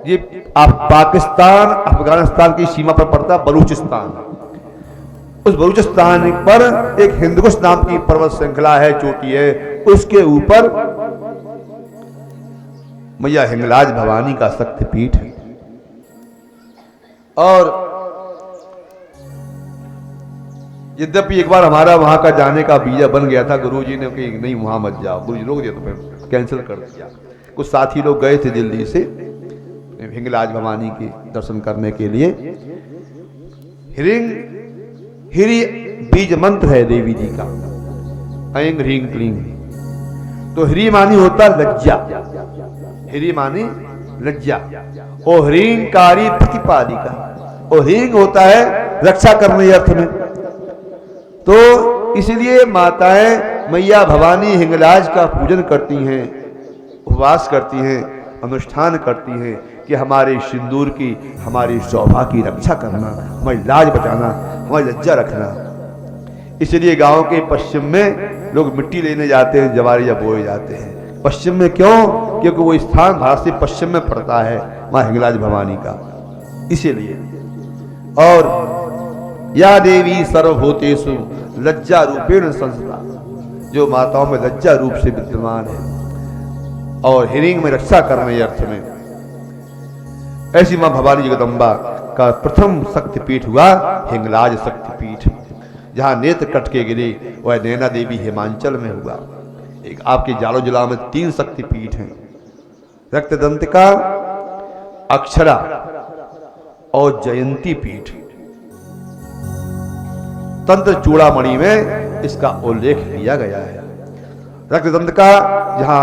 ये पाकिस्तान अफगानिस्तान की सीमा पर पड़ता है, बलूचिस्तान। उस बलूचिस्तान पर एक हिंदकुश नाम की पर्वत श्रृंखला है, चोटी है, उसके ऊपर मैया हिंगलाज भवानी का शक्तिपीठ है। और यद्यपि एक बार हमारा वहां का जाने का वीजा बन गया था, गुरुजी ने कहा नहीं वहां मत जाओ, गुरुजी रोक दिया तो फिर कैंसिल कर दिया। कुछ साथी लोग गए थे दिल्ली से हिंगलाज भवानी के दर्शन करने के लिए। हिरी बीज मंत्र है देवी जी का, ऐं ह्रीं क्लीं। तो ह्री मानी होता लज्जा, ह्री मानी लज्जा, और ह्रींकारी प्रतिपादिका, और ह्रींग होता है रक्षा करने अर्थ में। तो इसलिए माताएं मैया भवानी हिंगलाज का पूजन करती हैं, उपवास करती हैं, अनुष्ठान करती हैं कि हमारे सिंदूर की, हमारी शोभा की रक्षा करना, हमारी लाज बचाना, हमारी लज्जा रखना। इसलिए गांव के पश्चिम में लोग मिट्टी लेने जाते हैं, जवारिया बोए जाते हैं। पश्चिम में क्यों? क्योंकि वो स्थान भारत से पश्चिम में पड़ता है मां हिंगलाज भवानी का, इसीलिए। और या देवी सर्वभूतेषु लज्जा रूपेण संस्था, जो माताओं में लज्जा रूप से विद्यमान है और हिरिंग में रक्षा करने अर्थ में, ऐसी मां भवानी जगदम्बा का प्रथम शक्तिपीठ हुआ हिंगलाज शक्तिपीठ। जहां नेत्र कट के गिरे वह नैना देवी हिमांचल में हुआ। एक आपके जालो जिला में 3 शक्तिपीठ हैं, रक्तदंतिका, अक्षरा और जयंती पीठ। तंत्र चूड़ामणि में इसका उल्लेख किया गया है। रक्तदंतिका जहां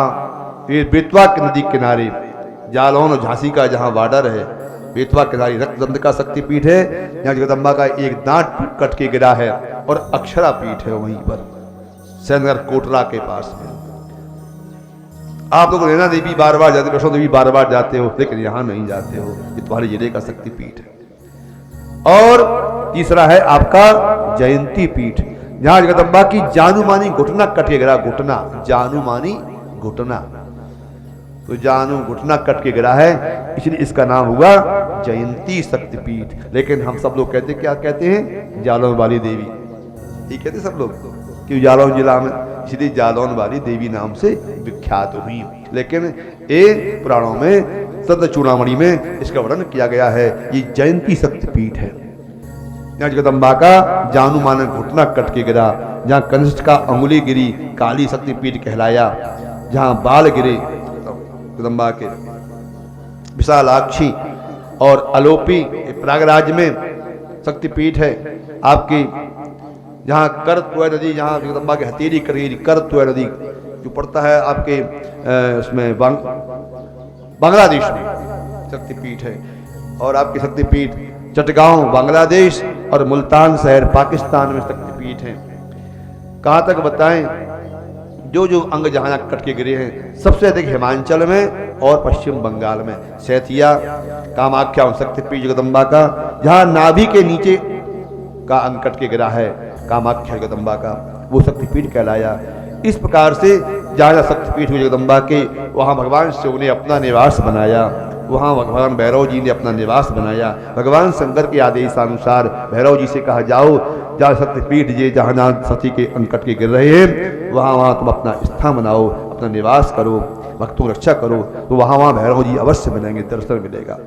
बेतवा की नदी किनारे, जालौन और झांसी का जहां बॉर्डर है, बेतवा किनारे रक्तदंतिका शक्तिपीठ है, जहां जगदम्बा का एक दांत कट के गिरा है। और अक्षरा पीठ है वहीं पर सैनगर कोटला के पास में। आप लोग नैना देवी बार बार जाते, वैष्णो देवी बार बार जाते हो, लेकिन यहां नहीं जाते हो, ये तुम्हारे जिले का शक्तिपीठ है। और तीसरा है आपका जयंती पीठ, जहां जगदम्बा की जानुमानी घुटना कट के गिरा, घुटना, जानुमानी घुटना, तो जानू घुटना कट के गिरा है, इसलिए इसका नाम हुआ जयंती शक्तिपीठ। लेकिन हम सब लोग कहते, क्या कहते हैं? जालौन वाली देवी, ये कहते सब लोग, कि जालौन जिला में, इसलिए जालौन वाली देवी नाम से विख्यात हुई। लेकिन ये पुराणों में, संत चूड़ामणि में इसका वर्णन किया गया है। ये जयंती शक्तिपीठ है, जहां जगदम्बा का जानू मानन घुटना कट के गिरा, जहां कनिष्ठ का अंगुली गिरी, काली शक्तिपीठ कहलाया। जहां बाल गिरे जगदम्बा के, विशालाक्षी और अलोपी प्रयागराज में शक्तिपीठ है आपकी। जहाँ करत्व नदी, जहाँ जगदम्बा की हथेली करेरी करत्व नदी जो पड़ता है आपके उसमें बांग्लादेश में शक्तिपीठ है। और आपकी शक्तिपीठ चटगांव बांग्लादेश और मुल्तान शहर पाकिस्तान में शक्तिपीठ है। कहाँ तक बताएं? जो जो अंग जहाँ कट के गिरे हैं, सबसे अधिक हिमांचल में और पश्चिम बंगाल में। सैथिया कामाख्या शक्तिपीठ जगदम्बा का, जहाँ नाभि के नीचे का अंग कट के गिरा है कामाख्या जगदम्बा का, वो शक्तिपीठ कहलाया। इस प्रकार से जहाँ शक्तिपीठ हुई जगदम्बा के, वहाँ भगवान शिव ने अपना निवास बनाया, वहाँ भगवान भैरव जी ने अपना निवास बनाया। भगवान शंकर के आदेशानुसार भैरव जी से कहा, जाओ जहाँ शक्तिपीठ ये जहाँ सती के अंग कट के गिर रहे हैं, वहाँ तुम अपना स्थान बनाओ, अपना निवास करो, भक्तों की रक्षा करो, तो वहाँ भैरव जी अवश्य मिलेंगे, दर्शन मिलेगा।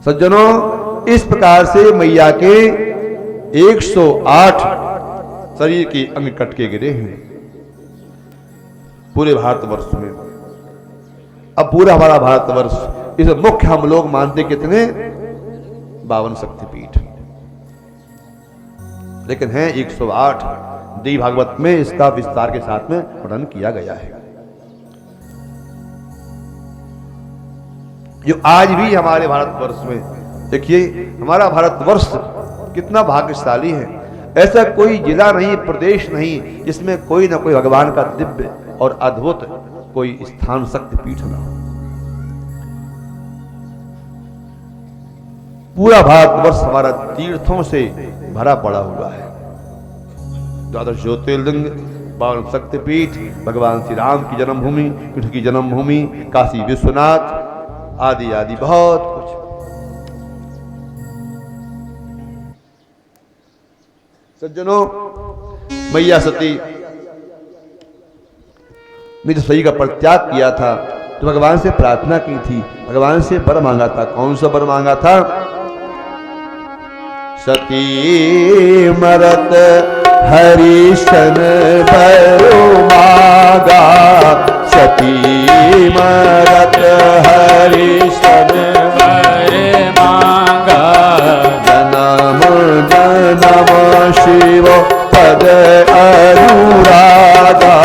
सज्जनों, इस प्रकार से मैया के 108 शरीर के अंग कट के गिरे हैं पूरे भारतवर्ष में। अब पूरा हमारा भारतवर्ष, इस मुख्य हम लोग मानते कितने? 52 शक्तिपीठ, लेकिन है 108। देवी भागवत में इसका विस्तार के साथ में वर्णन किया गया है। जो आज भी हमारे भारतवर्ष में, देखिए हमारा भारतवर्ष कितना भाग्यशाली है। ऐसा कोई जिला नहीं, प्रदेश नहीं, जिसमें कोई ना कोई भगवान का दिव्य और अद्भुत कोई स्थान शक्तिपीठ ना हो। पूरा भारतवर्ष हमारा तीर्थों से भरा पड़ा हुआ है। 12 ज्योतिर्लिंग, 52 शक्तिपीठ, भगवान श्री राम की जन्मभूमि, कृष्ण की जन्मभूमि, काशी विश्वनाथ आदि आदि बहुत कुछ। सज्जनों, मैया सती ने जो सही का परित्याग किया था, तो भगवान से प्रार्थना की थी, भगवान से वर मांगा था। कौन सा वर मांगा था? सती मरत हरिशन बरो मांगा, सती मरत हरिशन बर मांगा, जन्म जन्म शिव पद अनुरागा,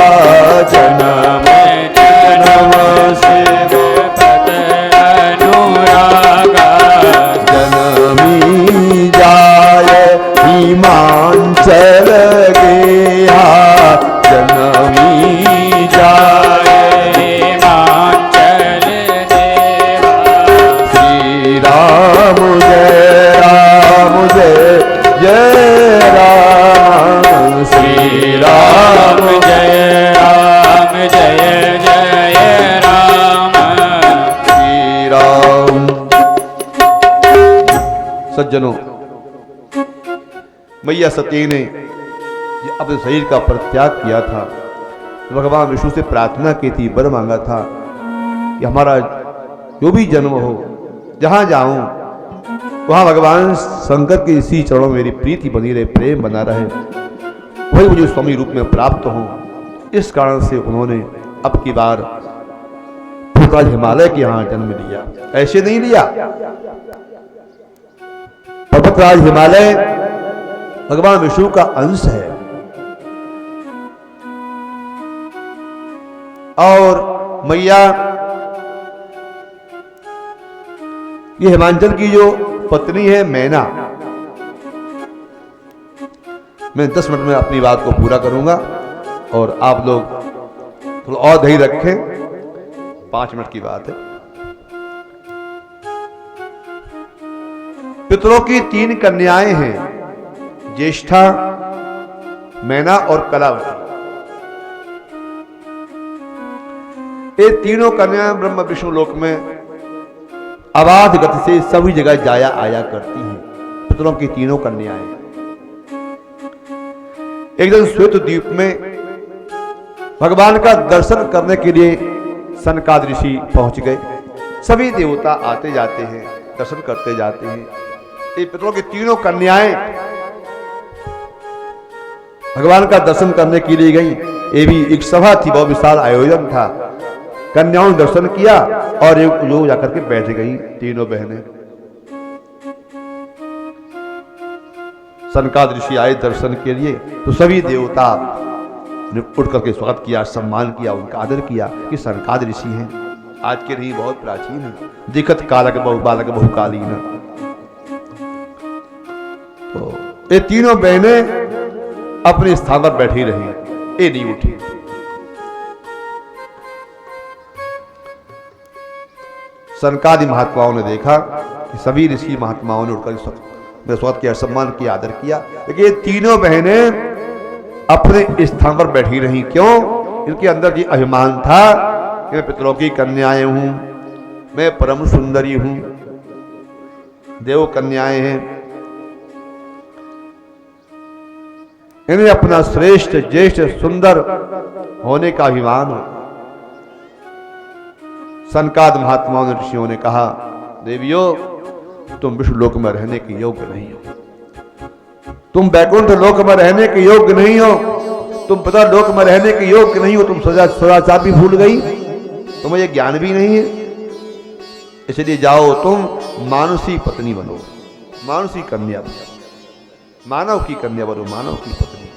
श्री राम। सज्जनों, मैया सती ने अपने शरीर का परित्याग किया था, भगवान विष्णु से प्रार्थना की थी, वर मांगा था कि हमारा जो भी जन्म हो, जहां जाऊं वहां भगवान शंकर के इसी चरणों में मेरी प्रीति बनी रहे, प्रेम बना रहे, वही मुझे स्वामी रूप में प्राप्त हो। इस कारण से उन्होंने अब की बार पर्वतराज हिमालय के यहां जन्म लिया। ऐसे नहीं लिया, पर्वतराज हिमालय भगवान विष्णु का अंश है और मैया ये हिमांचल की जो पत्नी है मैना, मैं 10 मिनट में अपनी बात को पूरा करूंगा और आप लोग थोड़ा और धैर्य रखें, 5 मिनट की बात है। पितरों की 3 कन्याएं हैं, ज्येष्ठा, मैना और कलावती। ये तीनों कन्याएं ब्रह्म विष्णु लोक में अबाध गति से सभी जगह जाया आया करती हैं। पितरों की 3 कन्याएं एक दिन श्वेत द्वीप में भगवान का दर्शन करने के लिए सनकादिक ऋषि पहुंच गए। सभी देवता आते जाते हैं, दर्शन करते जाते हैं। ये पितरों की 3 कन्याएं भगवान का दर्शन करने के लिए गई। ये भी एक सभा थी, बहुत विशाल आयोजन था। कन्याओं ने दर्शन किया और एक लोग जाकर के बैठ गई, 3 बहनें। सनकादिक ऋषि आए दर्शन के लिए तो सभी देवता ने उठ करके स्वागत किया, सम्मान किया, उनका आदर किया कि सनकादिक ऋषि हैं, आज के नहीं बहुत प्राचीन है, दिखत कालक बहु बालक बहुकालीन। तो ये 3 बहनें अपने स्थान पर बैठी रही, ये नहीं उठी। सनकादि महात्माओं ने देखा कि सभी ऋषि महात्माओं ने उठकर स्वागत किया, सम्मान किया, आदर किया, लेकिन ये 3 बहनें अपने स्थान पर बैठी रही। क्यों? इनके अंदर ये अभिमान था कि मैं पितरों की कन्याएं हूं, मैं परम सुंदरी हूं, देव कन्याएं हैं। इन्हें अपना श्रेष्ठ, ज्येष्ठ, सुंदर होने का अभिमान हो। सनकाद महात्माओं ने, ऋषियों ने कहा, देवियों तुम विष्णु लोक में रहने के योग्य नहीं हो, तुम वैकुंठ लोक में रहने के योग्य नहीं हो, तुम पितर लोक में रहने के योग्य नहीं हो, तुम सदाचार भी भूल गई, तुम्हें ये ज्ञान भी नहीं है, इसलिए जाओ तुम मानुषी पत्नी बनो, मानुषी कन्या बनो, मानव की कन्या बनो, मानव की पत्नी।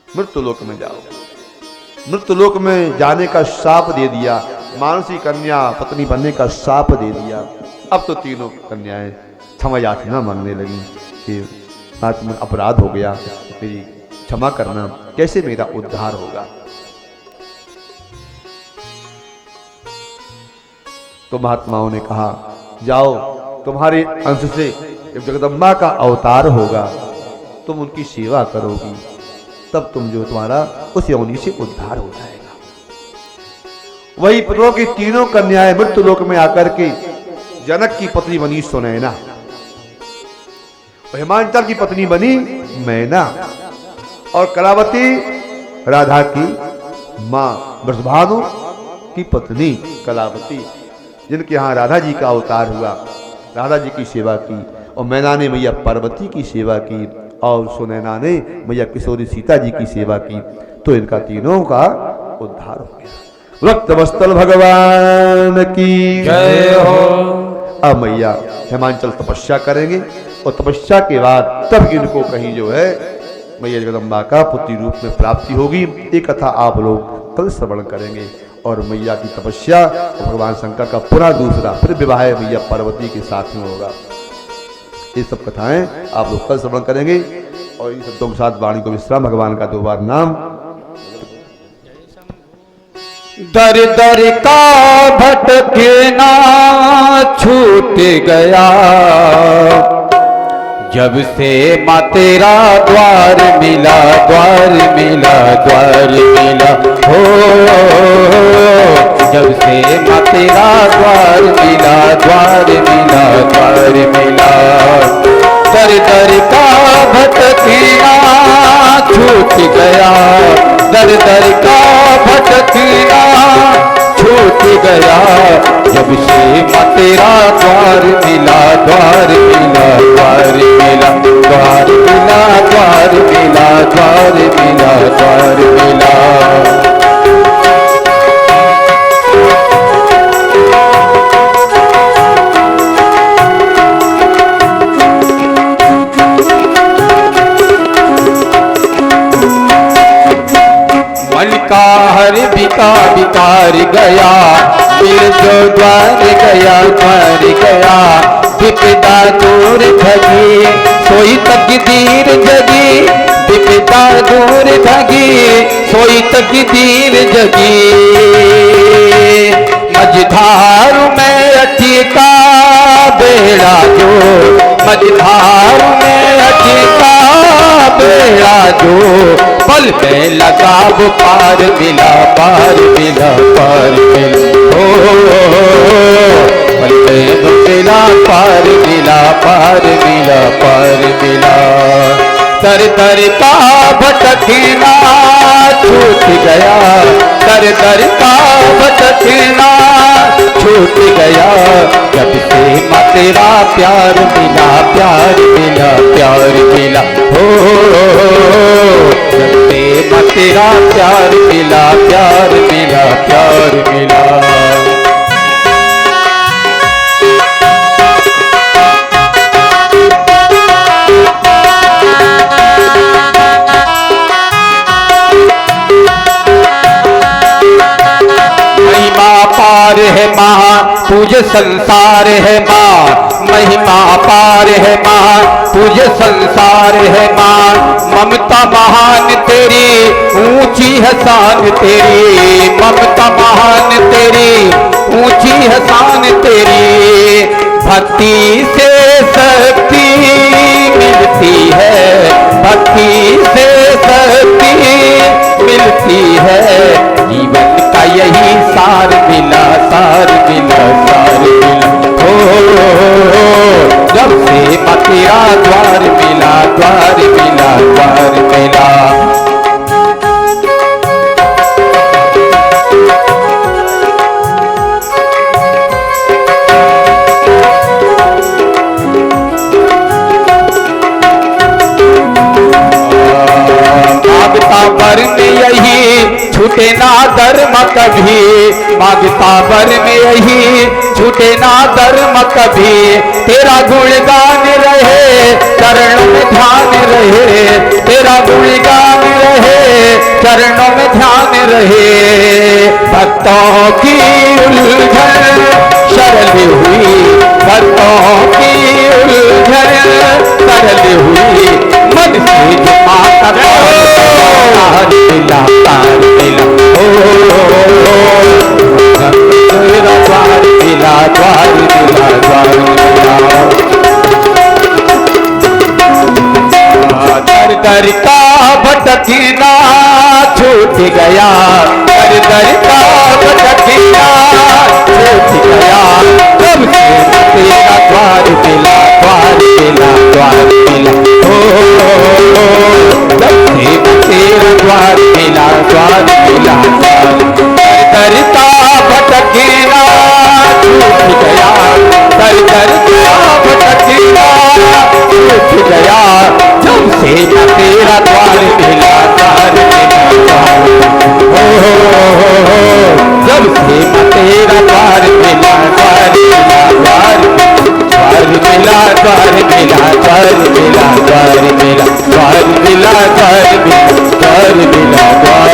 मृत्यु लोक में जाओ। मृत्यु लोक में जाने का शाप दे दिया, मानसी कन्या पत्नी बनने का शाप दे दिया। अब तो 3 कन्याएं क्षमा याचना मांगने लगी कि आज में अपराध हो गया, मेरी क्षमा करना, कैसे मेरा उद्धार होगा। तो महात्माओं ने कहा, जाओ तुम्हारे अंश से जगदम्बा का अवतार होगा, तुम उनकी सेवा करोगी, तब तुम जो तुम्हारा उस योनि से उद्धार हो जाएगा। वही पितरों की 3 कन्याएं मृत्यु लोक में आकर के जनक की पत्नी बनी सुनैना, हिमांचल की पत्नी बनी मैना, और कलावती राधा की मां, वृषभानु की पत्नी कलावती, जिनके यहां राधा जी का अवतार हुआ, राधा जी की सेवा की। और मैना ने मैया पार्वती की सेवा की और सुनैना ने मैया किशोरी सीता जी की सेवा की। तो इनका 3 का उद्धार हो गया। रक्त वस्तल भगवान की जय हो। अब मैया हिमांचल तपस्या करेंगे और तपस्या के बाद तब इनको कहीं जो है मैया जगदम्बा का पुत्री रूप में प्राप्ति होगी। ये कथा आप लोग कल श्रवण करेंगे। और मैया की तपस्या भगवान शंकर का पूरा दूसरा फिर विवाह मैया पार्वती के साथ में होगा। ये सब कथाएं आप लोग कल श्रवण करेंगे। और इन शब्दों के साथ वाणी को विश्राम। भगवान का 2 बार नाम। दर दर का भटकना छूट गया, जब से माँ तेरा द्वार मिला, द्वार मिला, द्वार मिला हो। जब से माँ तेरा द्वार मिला, द्वार मिला, द्वार मिला। दर दर का भटकना छूट गया, दर दर का भटकना छूट गया। जब से माँ तेरा द्वार मिला, द्वार मिला, द्वार मिला, द्वार मिला, द्वार मिला, द्वार मिला, द्वार मिला। मन का हर विकार गया, दिल जो द्वार गया, द्वार गया। विपदा दूर भगी, सोई तकदीर जगी, विपदा दूर भगी, सोई तकदीर जगी। मझधार में अटका बेड़ा जो, मझधार में अटका बेड़ा जो। पल में लगा वो पार मिला, पार मिला, पार मिला। पल में वो मिला, पार मिला, पार मिला, पार मिला। दर दर का भटकना छूट गया, दर दर का भटकना छूट गया। जब से माँ तेरा प्यार मिला, प्यार मिला, प्यार मिला। जब से माँ तेरा प्यार मिला, प्यार मिला, प्यार मिला। पार है माँ तुझे संसार है माँ, महिमा पार है माँ तुझे संसार है माँ। ममता महान तेरी, ऊंची है शान तेरी, ममता महान तेरी, ऊंची है शान तेरी। भक्ति से शक्ति मिलती है, भक्ति से शक्ति मिलती है। जीवन का यही सार मिला, सार मिला, सार मिला। जब से माँ तेरा द्वार मिला, द्वार मिला, द्वार मिला। मांगता वर में यही छूटे ना धर्म कभी, मांगता वर में यही छूटे ना धर्म कभी। तेरा गुणगान रहे चरणों में ध्यान रहे, तेरा गुणगान रहे चरणों में ध्यान रहे। भक्तों की उलझन सरल हुई, भक्तों की उलझन सरल हुई। मन से जो माता तार मिला, तार मिला। तेरा द्वार मिला, द्वार मिला, द्वार मिला। दर दर का भटकना छूट गया, दर दर का भटकना छूट गया। जब से तेरा द्वार मिला, द्वार मिला, द्वार मिला। जब से तेरा द्वार मिला, द्वार मिला, द्वार। दर दर का भटकना छूट गया, दर दर का भटकना छूट गया। जब से तेरा द्वार मिला, द्वार मिला, द्वार। जब से तेरा द्वार मिला, द्वार मिला, द्वार। द्वार मिला, द्वार मिला, द्वार मिला, द्वार मिला, द्वार मिला, द्वार मिला, द्वार मिला, द्वार।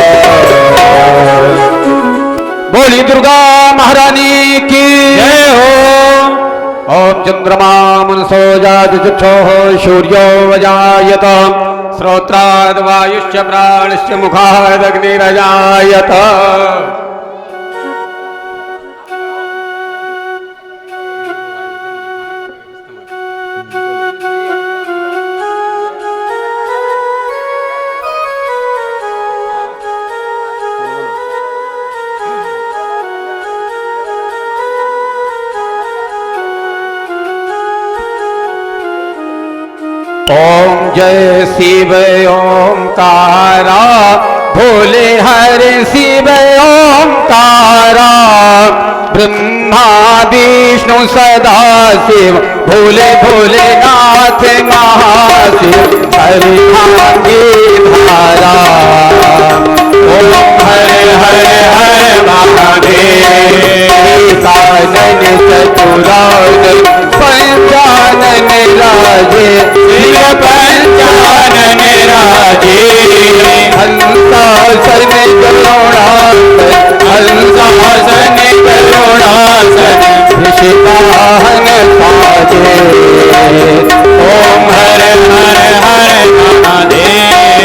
बोली दुर्गा महारानी की जय हो। ओम चंद्रमा मनसो जात चक्षुः सूर्यो वजायत, श्रोत्राद् वायुश्च प्राणश्च मुखाद् अग्निरजायत। ओम जय शिव ओंकारा, भोले हरि शिव ओंकारा, ब्रह्मा विष्णु सदा शिव, भोले भोलेनाथ महाशिव, हरि भांगी धारा। ओम हरे हरे हरे महादेव, कानन चतुरानन पंचानन राजे, शिव पंचानन राजे, हंसासन करुणाकर, हंसासन करुणाकर, ऋषिवाहन साजे। ओम हरे हरे हरे महादेव,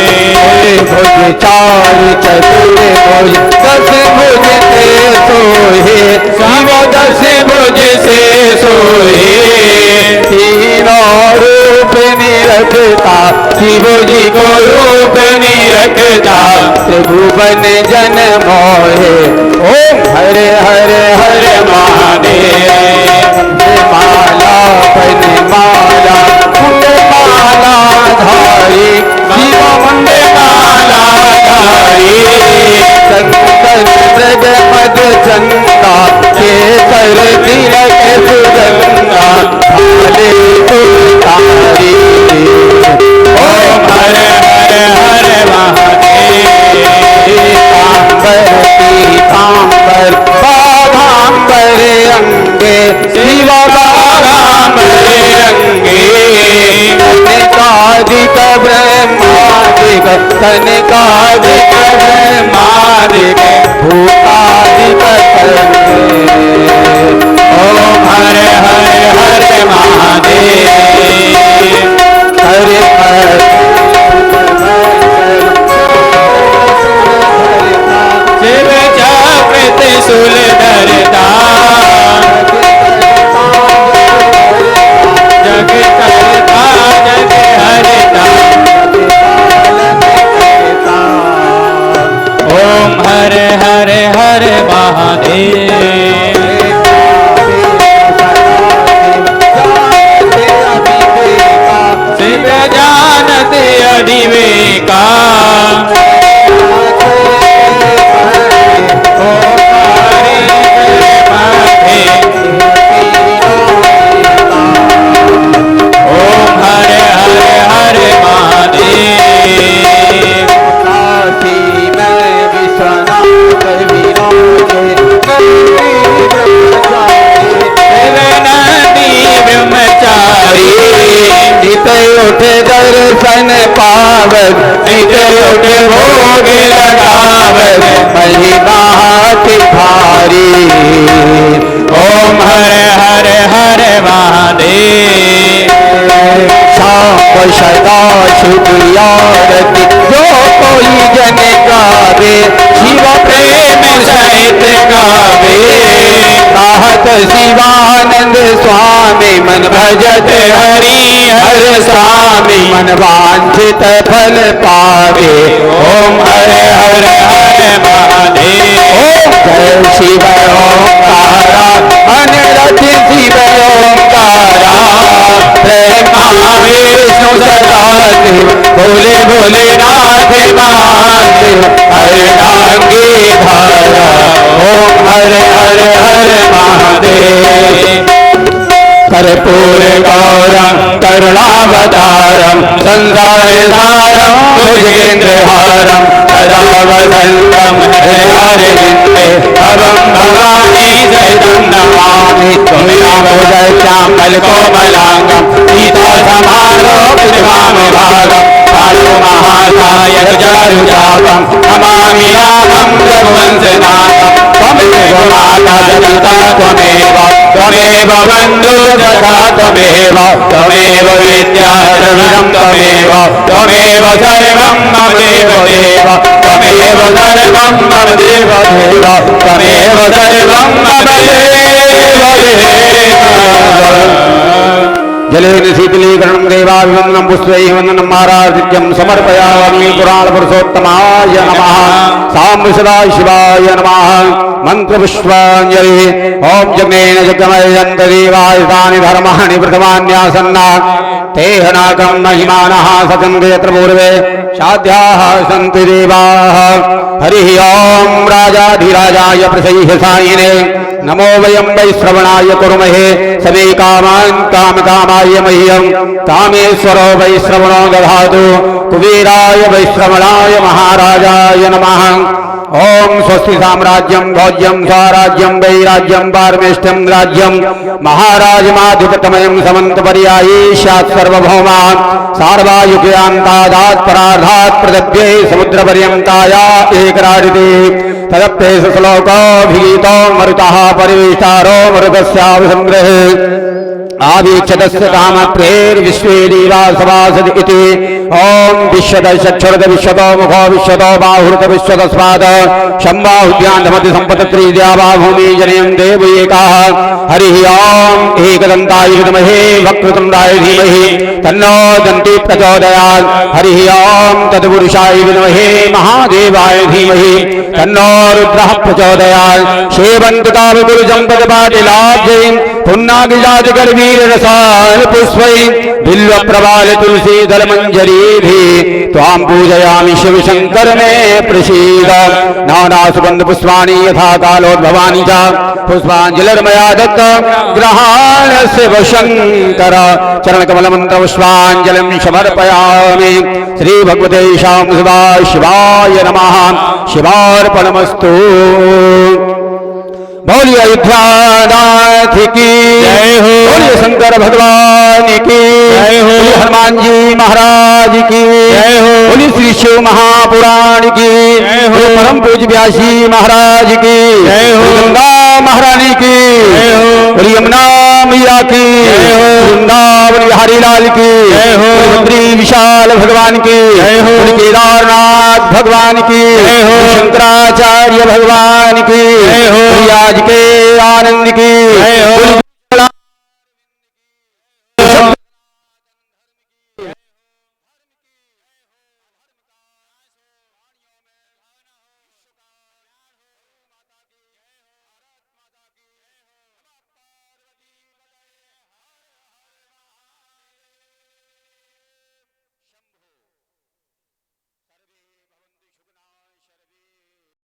भुज चार चतुर भुज, दस भुज से सोहे, शिव दस भुज से सोहे, तीनों रूप निरखता, शिव जी को रूप निरखता, त्रिभुवन जन मोहे। ओम हरे हरे हरे महादेव, माला पन माला कुंड माला धारी, शिव मुंड माला धारी, संतन ब्रज मद चंदा, केसर तिलक सुगंधा, भाले तुलकारी। ओम हरे हरे हरे महादेव, पीतांबर बाघांबर अंगे, शिव बाघांबर अंगे, तनिकाधिक ब्रह्मादिक, तनिकाधिक ब्रह्मादिक, भूतादिक तंगे। ओम हरे हरे हरे महादेव, हरे हरे शिव चक्र त्रिशूल धरता, जग करता जग हरता। ओम हरे हरे हरे महादेव, शिव जानते अधिवेका। उठे दर्शन पावन, नित उठे भोग लगावन, महिमा की भारी। ओम हरे हरे हरे महादेव, शाम सदा शुभ आरती, जो कोई जन गावे, शिव प्रेम सहित गावे। कहत शिवानंद स्वामी, मन भजत हरि हर स्वामी, मन वांछित फल पावे। ओम हरे हरे हरे महादेव, ओम जय शिव ओंकारा, अनिरत शिव ओंकारा, ब्रह्मा विष्णु सदा शिव, भोले भोलेनाथ महादेव, हरिणांगी धारा। ओम हरे हरे हरे महादेव, कर्पूर गौरम करुणावतारम, संसारसारम भुजगेन्द्रहारम, सदा वसंतम हृदयारविंदे, अवं भवानी सहितं नमामि। त्वमेव श्यामलकोमलांगं, सीतासमारोपितवामभागं, पालु महाकाय चारुचापं, नमामि रामं रघुवंशनाथं। त्वमेव माता पिता त्वमेव, त्वमेव बन्धु सखा त्वमेव, त्वमेव विद्या सर्वं त्वमेव, त्वमेव सर्वं मम देव देव, त्वमेव सर्वं मम देव देव, त्वमेव सर्वं मम देव देव। जलेन शीतलीकरणं देवाभिवन्दनं पुष्पैः मारादित्यं समर्पयामि पुराणपुरुषोत्तमाय नमः साम्ब सदाशिवाय नमः मंत्रपुष्पाञ्जलि ओम जग्नेन जगमयन्त देवाय तानि धर्माणि प्रथमान्यासन्ना तेहनाकं महिमानः सचन्ते यत्र पूर्वे साध्याः सन्ति देवाः हरिः ओम राजाधिराजाय प्रसह्यसायिने नमो वयं वै श्रवणाय कुर्महे समे कामान् कामकामाय मह्यं कामेश्वरो वै श्रवणो दधातु कुबेराय वै श्रवणाय महाराजाय नमः ओम स्वस्ति साम्राज्यं भोज्यं स्वराज्यं वैराज्यं पारमेष्ठ्यं राज्यं महाराजमाधिपतमयं समन्तपर्याये स्यात् सर्वभौमान् सार्वायुगयान्तादात् परार्धात् प्रदद्ये समुद्रपर्यन्ताया एकराडिते तदप्येष श्लोकोऽभिगीतो मरुतः परिवेष्टारो मरुतस्यावसंग्रहे आवीक्षतस्य कामत्रेर्विश्वे देवा सभासद इति ओम विश्वत चक्षुरत विश्वतो मुखो विश्वतो बाहुरत विश्वतस्मात् शम्बाहुद्यान्तमति सम्पतत्रिद्यावा भूमि जनयं देव एकाः हरिः ओम एकदन्ताय विद्महे वक्रतुण्डाय धीमहि तन्नो दन्ती प्रचोदयात् हरिः ओम तत्पुरुषाय विद्महे महादेवाय धीमहि तन्नो रुद्रः प्रचोदयात् सेवन्ततावगुरुजम्पदपाटिलाब्जैं पुन्नागिजातगर्वीररसाल पुष्पै बिल्वप्रवाल तुलसीदल मंजरीभि त्वां पूजयामि शिव शंकर मे प्रसीद नाना सुगंध पुष्पाणि यथा कालोद्भवानि च पुष्पाञ्जलिर्मया दत्त ग्रहाण शिव शंकर चरणकमल मंत्र पुष्पाञ्जलिं समर्पयामि श्री भगवते शाम सदा शिवाय नमः शिवार्पणमस्तु बोलिए अयोध्यानाथ की जय हो बोलिए शंकर भगवान की जय हो हनुमान जी महाराज की जय हो बोलिए श्री शिव महापुराण की जय हो परम पूज्य व्यासी महाराज की जय हो गंगा महारानी की जय हो यमुना मैया की जय हो वृंदावन बिहारी लाल की जय हो मंत्री विशाल भगवान की जय हो केदारनाथ भगवान की जय हो शंकराचार्य भगवान की जय हो आज के आनंद की